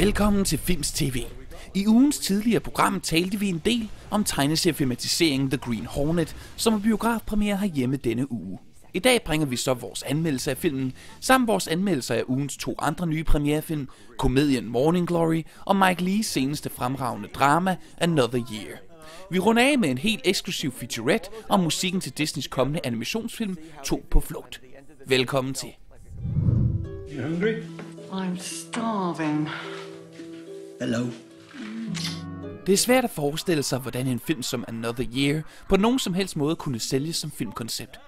Velkommen til Filmz TV. I ugens tidligere program talte vi en del om tegneseriefilmatiseringen The Green Hornet, som er biografpremiere herhjemme denne uge. I dag bringer vi så vores anmeldelse af filmen, samt vores anmeldelser af ugens to andre nye premierefilm, komedien Morning Glory og Mike Leighs seneste fremragende drama Another Year. Vi runder af med en helt eksklusiv featurette om musikken til Disneys kommende animationsfilm 2 på flugt. Velkommen til. You hungry? I'm starving. Hello. Det er svært at forestille sig, hvordan en film som Another Year på nogen som helst måde kunne sælges som filmkoncept.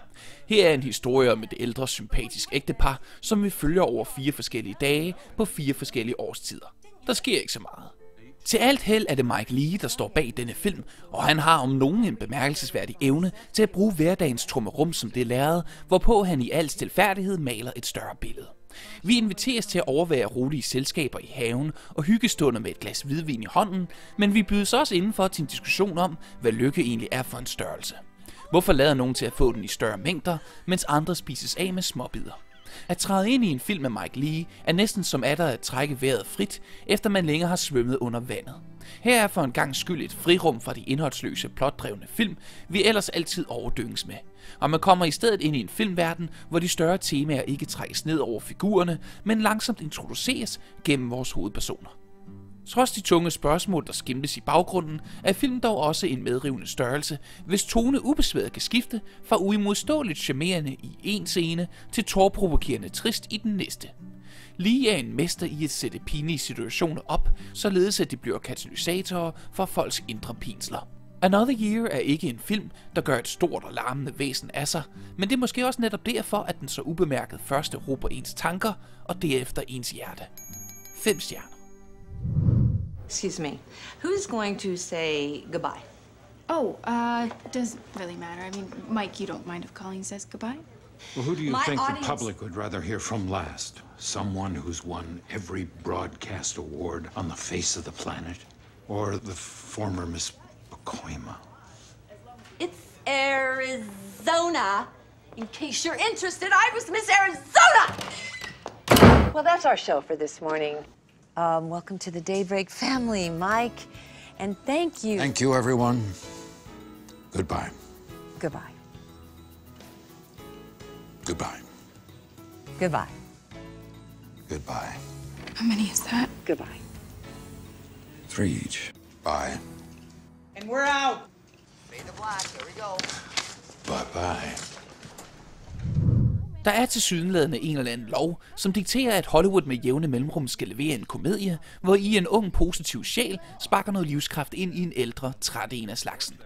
Her er en historie om et ældre, sympatisk ægtepar, som vi følger over 4 forskellige dage på 4 forskellige årstider. Der sker ikke så meget. Til alt held er det Mike Leigh, der står bag denne film, og han har om nogen en bemærkelsesværdig evne til at bruge hverdagens trummerum som det lærred, hvorpå han i al stilfærdighed maler et større billede. Vi inviteres til at overvære rolige selskaber i haven og hyggestunder med et glas hvidvin i hånden, men vi bydes også indenfor til en diskussion om, hvad lykke egentlig er for en størrelse. Hvorfor lader nogen til at få den i større mængder, mens andre spises af med småbidder? At træde ind i en film med Mike Leigh er næsten som at trække vejret frit, efter man længe har svømmet under vandet. Her er for en gang skyld et frirum fra de indholdsløse, plotdrevne film, vi ellers altid overdynges med. Og man kommer i stedet ind i en filmverden, hvor de større temaer ikke trækkes ned over figurerne, men langsomt introduceres gennem vores hovedpersoner. Trods de tunge spørgsmål, der skimtes i baggrunden, er filmen dog også en medrivende størrelse, hvis tone ubesværet kan skifte fra uimodståeligt charmerende i en scene til tårprovokerende trist i den næste. Leigh er en mester i at sætte pinlige situationer op, således at de bliver katalysatorer for folks indre pinsler. Another Year er ikke en film, der gør et stort og larmende væsen af sig, men det er måske også netop derfor, at den så ubemærket først erobrer ens tanker og derefter ens hjerte. 5 stjerner. Excuse me, who's going to say goodbye? Oh, doesn't really matter. I mean, Mike, you don't mind if Colleen says goodbye? Well, who do you My think audience... the public would rather hear from last? Someone who's won every broadcast award on the face of the planet? Or the former Miss Pacoima? It's Arizona. In case you're interested, I was Miss Arizona! Well, that's our show for this morning. Welcome to the Daybreak family, Mike. And thank you. Thank you, everyone. Goodbye. Goodbye. Goodbye. Goodbye. Goodbye. How many is that? Goodbye. 3 each. Bye. And we're out. Fade to black. Here we go. Bye-bye. Der er tilsyneladende en eller anden lov, som dikterer, at Hollywood med jævne mellemrum skal levere en komedie, hvor i en ung positiv sjæl sparker noget livskraft ind i en ældre, træt en af slagsen.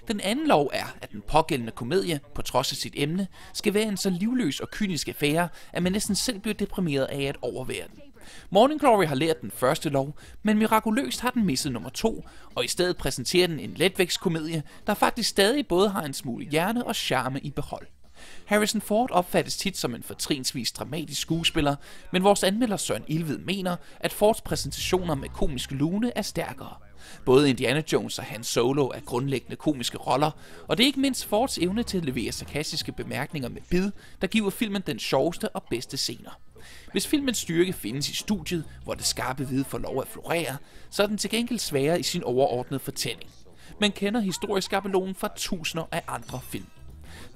Den anden lov er, at den pågældende komedie, på trods af sit emne, skal være en så livløs og kynisk affære, at man næsten selv bliver deprimeret af at overvære den. Morning Glory har lært den første lov, men mirakuløst har den misset nummer 2, og i stedet præsenterer den en letvægtskomedie, der faktisk stadig både har en smule hjerne og charme i behold. Harrison Ford opfattes tit som en fortrinsvis dramatisk skuespiller, men vores anmelder Søren Ilved mener, at Fords præsentationer med komisk lune er stærkere. Både Indiana Jones og Han Solo er grundlæggende komiske roller, og det er ikke mindst Fords evne til at levere sarkastiske bemærkninger med bid, der giver filmen den sjoveste og bedste scener. Hvis filmens styrke findes i studiet, hvor det skarpe hvide får lov at florere, så er den til gengæld sværere i sin overordnede fortælling. Man kender historieskabelonen fra tusinder af andre film.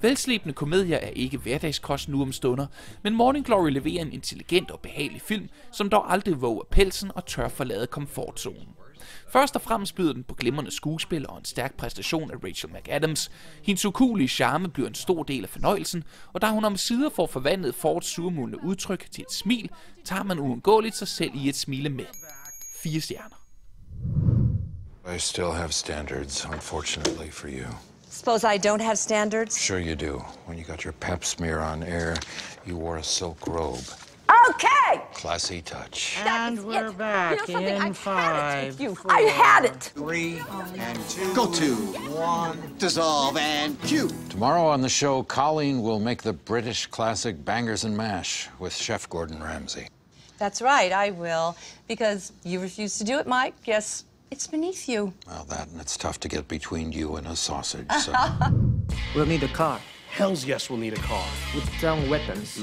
Velslebende komedier er ikke hverdagskost nu om stunder, men Morning Glory leverer en intelligent og behagelig film, som dog aldrig våger pelsen og tør forlade komfortzonen. Først og fremmest byder den på glimrende skuespil og en stærk præstation af Rachel McAdams. Hendes ukuelige charme bliver en stor del af fornøjelsen, og da hun omsider får forvandlet Fords surmundne udtryk til et smil, tager man uundgåeligt sig selv i et smile med. 4 stjerner. I still have standards, unfortunately for you. Suppose I don't have standards? Sure you do. When you got your pap smear on air, you wore a silk robe. Okay! Classy touch. And we're back in 5, 4, I had it! 3 and 2. Go 2, 1. Dissolve and cue. Tomorrow on the show, Colleen will make the British classic Bangers and Mash with Chef Gordon Ramsay. That's right, I will. Because you refuse to do it, Mike. Yes, it's beneath you. Well, that and it's tough to get between you and a sausage, so... We'll need a car. Hells yes, we'll need a car. With some weapons.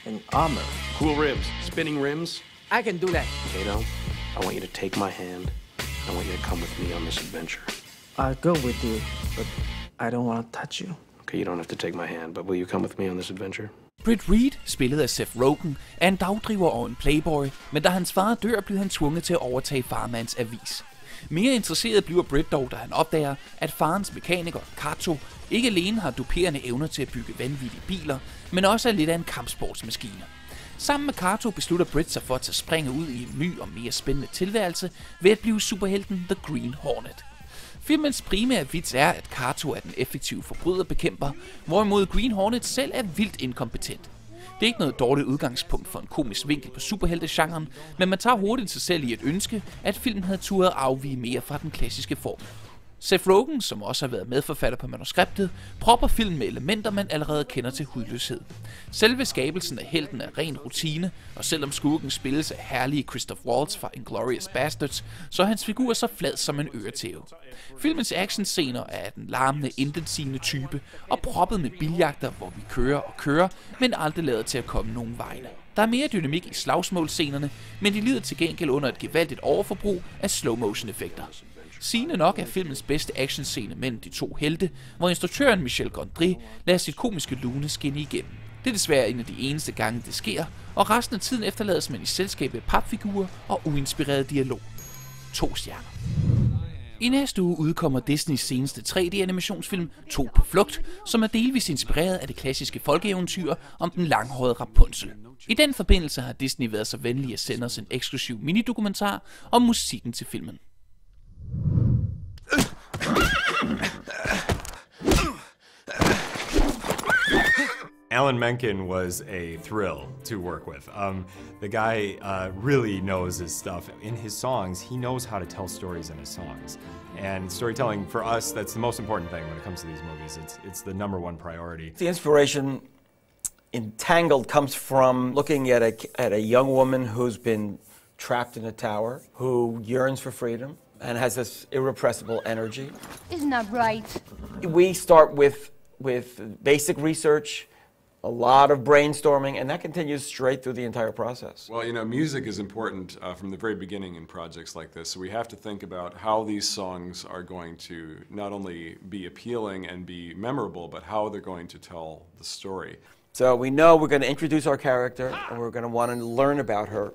And armor. Cool rims. Spinning rims. I can do that. Kato, I want you to take my hand. I want you to come with me on this adventure. I'll go with you, but I don't want to touch you. Okay, you don't have to take my hand, but will you come with me on this adventure? Britt Reed, spillet af Seth Rogen, er en dagdriver og en playboy, men da hans far dør, bliver han tvunget til at overtage farmands avis. Mere interesseret bliver Britt dog, da han opdager, at farens mekaniker, Kato, ikke alene har duperende evner til at bygge vanvittige biler, men også er lidt af en kampsportsmaskine. Sammen med Kato beslutter Britt sig for at tage springet ud i en ny og mere spændende tilværelse ved at blive superhelten The Green Hornet. Filmens primære vits er, at Kato er den effektive forbryderbekæmper, hvorimod Green Hornet selv er vildt inkompetent. Det er ikke noget dårligt udgangspunkt for en komisk vinkel på superhelte-genren, men man tager hurtigt sig selv i et ønske, at filmen havde turet afvige mere fra den klassiske form. Seth Rogen, som også har været medforfatter på manuskriptet, propper filmen med elementer, man allerede kender til hudløshed. Selve skabelsen af helten er ren rutine, og selvom skurken spilles af herlige Christoph Waltz fra Inglourious Basterds, så er hans figur så flad som en øretæve. Filmens actionscener er af den larmende, intetsigende type, og proppet med biljagter, hvor vi kører, men aldrig lader til at komme nogen vegne. Der er mere dynamik i slagsmålscenerne, men de lider til gengæld under et gevaldigt overforbrug af slow-motion-effekter. Sigende nok er filmens bedste actionscene mellem de to helte, hvor instruktøren Michel Gondrys lader sit komiske lune skinne igennem. Det er desværre en af de eneste gange, det sker, og resten af tiden efterlades man i selskab af papfigurer og uinspireret dialog. 2 stjerner. I næste uge udkommer Disneys seneste 3D-animationsfilm 2 på flugt, som er delvis inspireret af det klassiske folkeeventyr om den langhårede Rapunzel. I den forbindelse har Disney været så venlig at sende os en eksklusiv minidokumentar om musikken til filmen. Alan Menken was a thrill to work with. The guy really knows his stuff. In his songs, he knows how to tell stories in his songs. And storytelling, for us, that's the most important thing when it comes to these movies. It's the #1 priority. The inspiration in Tangled comes from looking at a young woman who's been trapped in a tower, who yearns for freedom and has this irrepressible energy. Isn't that right? We start with basic research, a lot of brainstorming, and that continues straight through the entire process. Well, you know, music is important from the very beginning in projects like this. So we have to think about how these songs are going to not only be appealing and be memorable, but how they're going to tell the story. So we know we're going to introduce our character, and we're going to want to learn about her.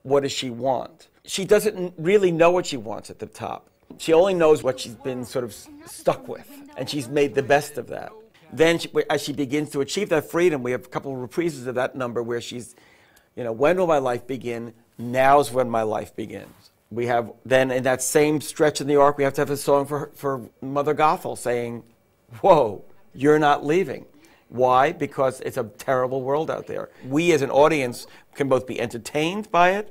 What does she want? She doesn't really know what she wants at the top. She only knows what she's been sort of stuck with, and she's made the best of that. Then, as she begins to achieve that freedom, we have a couple of reprises of that number where she's, you know, when will my life begin? Now's when my life begins. We have, then in that same stretch in the arc, we have to have a song for Mother Gothel saying, whoa, you're not leaving. Why? Because it's a terrible world out there. We as an audience can both be entertained by it,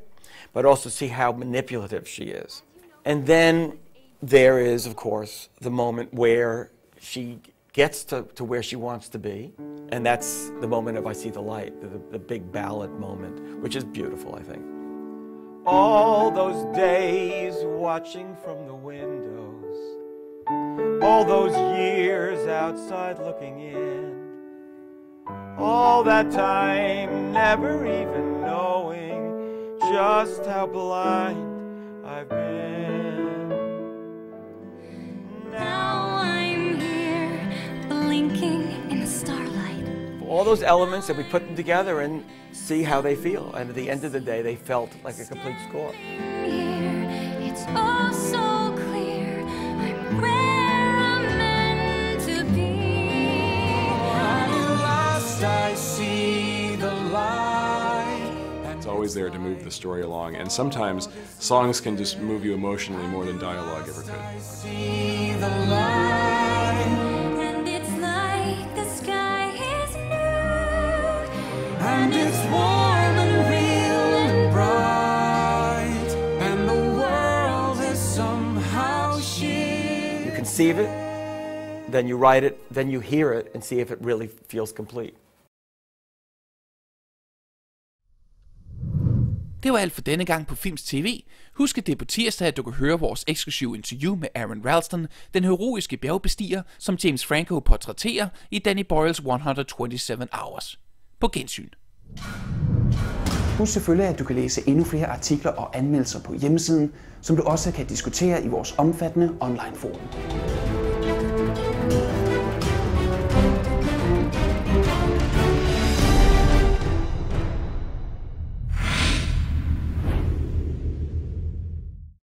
but also see how manipulative she is. And then there is, of course, the moment where she gets to where she wants to be, and that's the moment of I see the light, the big ballad moment, which is beautiful, I think. All those days watching from the windows, all those years outside looking in, all that time never even knowing just how blind I've been. Now I'm here, blinking in the starlight. All those elements that we put them together and see how they feel. And at the end of the day, they felt like a complete score. Here, it's all so clear. I'm where I'm meant to be. At last I see the light. It's always there to move the story along, and sometimes songs can just move you emotionally more than dialogue ever could. I see the light. And it's like the sky is blue. And it's warm and real and bright. And the world is somehow sheer. You conceive it, then you write it, then you hear it, and see if it really feels complete. Det var alt for denne gang på Filmz TV. Husk at det er på tirsdag, at du kan høre vores eksklusive interview med Aaron Ralston, den heroiske bjergbestiger, som James Franco portrætterer i Danny Boyles 127 Hours. På gensyn. Husk selvfølgelig, at du kan læse endnu flere artikler og anmeldelser på hjemmesiden, som du også kan diskutere i vores omfattende online forum.